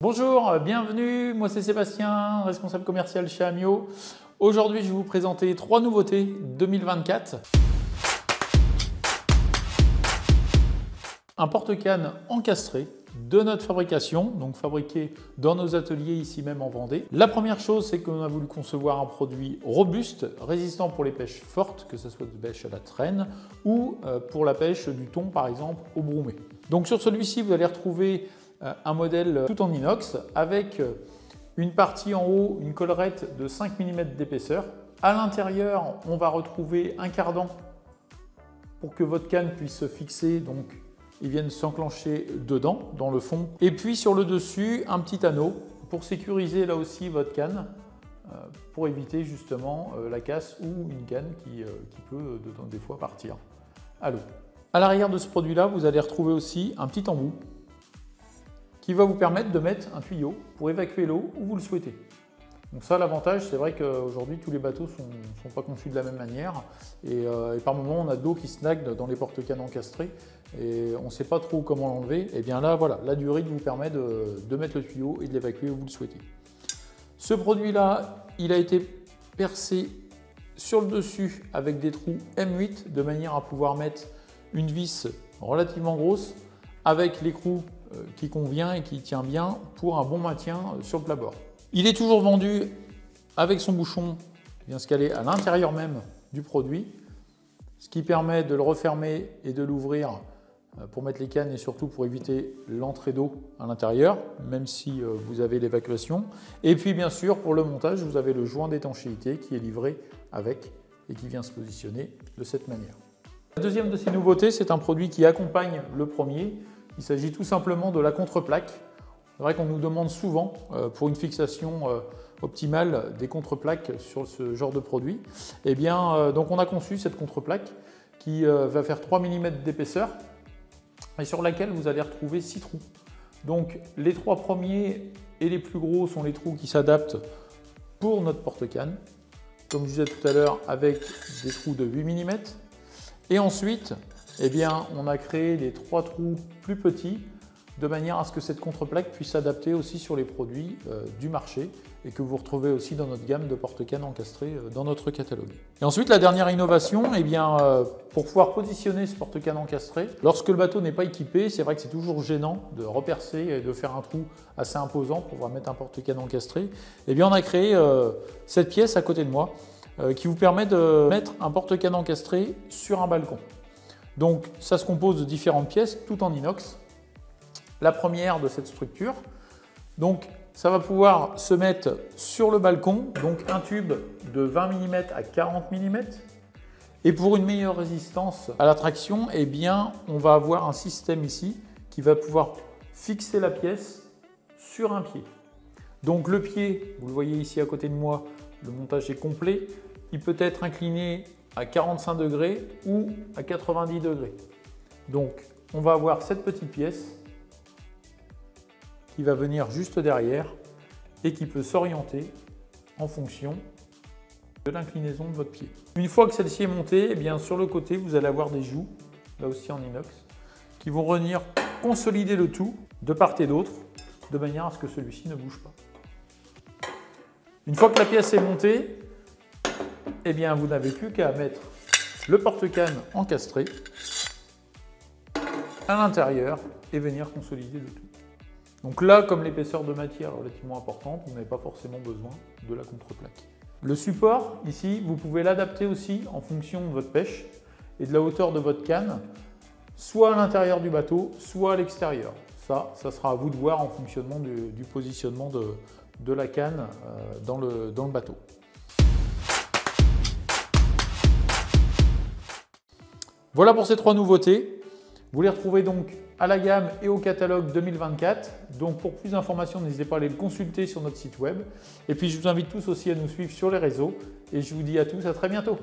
Bonjour, bienvenue, moi c'est Sébastien, responsable commercial chez Amio. Aujourd'hui je vais vous présenter 3 nouveautés 2024. Un porte-canne encastré de notre fabrication, donc fabriqué dans nos ateliers ici même en Vendée. La première chose, c'est qu'on a voulu concevoir un produit robuste, résistant pour les pêches fortes, que ce soit de pêche à la traîne ou pour la pêche du thon par exemple au broumé. Donc sur celui-ci vous allez retrouver un modèle tout en inox avec une partie en haut, une collerette de 5 mm d'épaisseur. À l'intérieur, on va retrouver un cardan pour que votre canne puisse se fixer, donc ils viennent s'enclencher dedans, dans le fond. Et puis sur le dessus, un petit anneau pour sécuriser là aussi votre canne, pour éviter justement la casse ou une canne qui peut des fois partir à l'eau. À l'arrière de ce produit-là, vous allez retrouver aussi un petit embout qui va vous permettre de mettre un tuyau pour évacuer l'eau où vous le souhaitez. Donc ça, l'avantage, c'est vrai qu'aujourd'hui, tous les bateaux ne sont pas conçus de la même manière et par moments, on a de l'eau qui snague dans les porte-cannes encastrés et on ne sait pas trop comment l'enlever. Et bien là, voilà, la durite vous permet de mettre le tuyau et de l'évacuer où vous le souhaitez. Ce produit-là, il a été percé sur le dessus avec des trous M8 de manière à pouvoir mettre une vis relativement grosse avec l'écrou qui convient et qui tient bien pour un bon maintien sur le plat-bord. Il est toujours vendu avec son bouchon bien scalé à l'intérieur même du produit, ce qui permet de le refermer et de l'ouvrir pour mettre les cannes et surtout pour éviter l'entrée d'eau à l'intérieur, même si vous avez l'évacuation. Et puis bien sûr, pour le montage, vous avez le joint d'étanchéité qui est livré avec et qui vient se positionner de cette manière. La deuxième de ces nouveautés, c'est un produit qui accompagne le premier. Il s'agit tout simplement de la contreplaque. C'est vrai qu'on nous demande souvent pour une fixation optimale des contreplaques sur ce genre de produit. Et bien, donc on a conçu cette contreplaque qui va faire 3 mm d'épaisseur et sur laquelle vous allez retrouver 6 trous. Donc les 3 premiers et les plus gros sont les trous qui s'adaptent pour notre porte-canne, comme je disais tout à l'heure, avec des trous de 8 mm. Et ensuite, eh bien, on a créé les 3 trous plus petits de manière à ce que cette contreplaque puisse s'adapter aussi sur les produits du marché et que vous retrouvez aussi dans notre gamme de porte-cannes encastrés dans notre catalogue. Et ensuite, la dernière innovation, eh bien, pour pouvoir positionner ce porte-cannes encastré, lorsque le bateau n'est pas équipé, c'est vrai que c'est toujours gênant de repercer et de faire un trou assez imposant pour pouvoir mettre un porte-cannes encastré. Eh bien, on a créé cette pièce à côté de moi qui vous permet de mettre un porte-cannes encastré sur un balcon. Donc ça se compose de différentes pièces, tout en inox. La première de cette structure, donc ça va pouvoir se mettre sur le balcon, donc un tube de 20 mm à 40 mm. Et pour une meilleure résistance à la traction, eh bien, on va avoir un système ici qui va pouvoir fixer la pièce sur un pied. Donc le pied, vous le voyez ici à côté de moi, le montage est complet. Il peut être incliné à 45 degrés ou à 90 degrés. Donc on va avoir cette petite pièce qui va venir juste derrière et qui peut s'orienter en fonction de l'inclinaison de votre pied. Une fois que celle-ci est montée, eh bien, sur le côté vous allez avoir des joues, là aussi en inox, qui vont venir consolider le tout de part et d'autre de manière à ce que celui-ci ne bouge pas. Une fois que la pièce est montée, eh bien, vous n'avez plus qu'à mettre le porte-canne encastré à l'intérieur et venir consolider le tout. Donc là, comme l'épaisseur de matière est relativement importante, vous n'avez pas forcément besoin de la contreplaque. Le support, ici, vous pouvez l'adapter aussi en fonction de votre pêche et de la hauteur de votre canne, soit à l'intérieur du bateau, soit à l'extérieur. Ça sera à vous de voir en fonctionnement du positionnement de la canne dans le bateau. Voilà pour ces 3 nouveautés. Vous les retrouvez donc à la gamme et au catalogue 2024. Donc pour plus d'informations, n'hésitez pas à aller le consulter sur notre site web. Et puis je vous invite tous aussi à nous suivre sur les réseaux. Et je vous dis à tous à très bientôt.